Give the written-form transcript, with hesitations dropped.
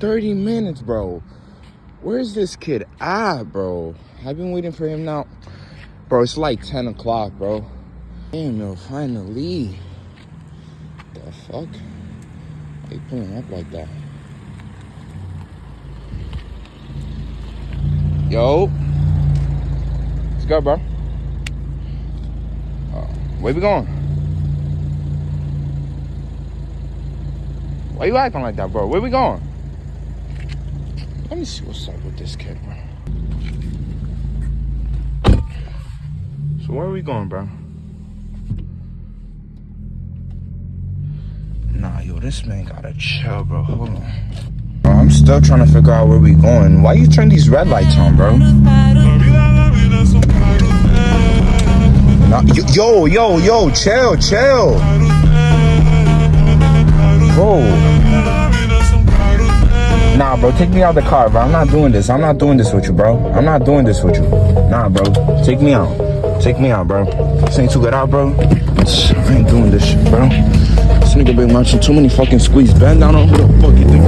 30 minutes, bro. Where's this kid at, bro? I've been waiting for him now. Bro, it's like 10 o'clock, bro. Damn, yo, finally. The fuck? Why you pulling up like that? Yo. Let's go, bro. Where we going? Why you acting like that, bro? Where we going? Let me see what's up with this kid, bro. So where are we going, bro? Nah, yo, this man gotta chill, bro. Hold on. Bro, I'm still trying to figure out where we going. Why you turn these red lights on, bro? Nah, yo, chill. Bro. Nah, bro, take me out the car, bro. I'm not doing this with you, bro. Nah, bro. Take me out, bro. This ain't too good out, bro. I ain't doing this shit, bro. This nigga been munching too many fucking squeeze. Bend down on who the fuck you think?